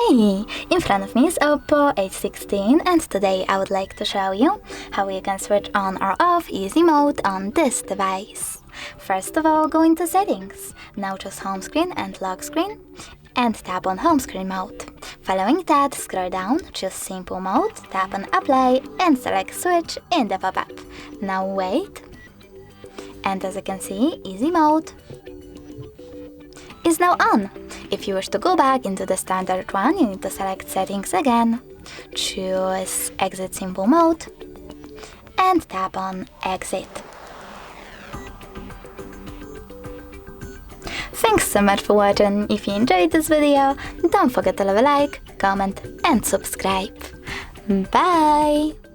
Hi! In front of me is OPPO A16 and today I would like to show you how you can switch on or off easy mode on this device. First of all, go into settings. Now choose home screen and lock screen and tap on home screen mode. Following that, scroll down, choose simple mode, tap on apply and select switch in the pop-up. Now wait. And as you can see, easy mode is now on. If you wish to go back into the standard one, you need to select settings again, choose exit simple mode and tap on exit. Thanks so much for watching. If you enjoyed this video, don't forget to leave a like, comment and subscribe. Bye!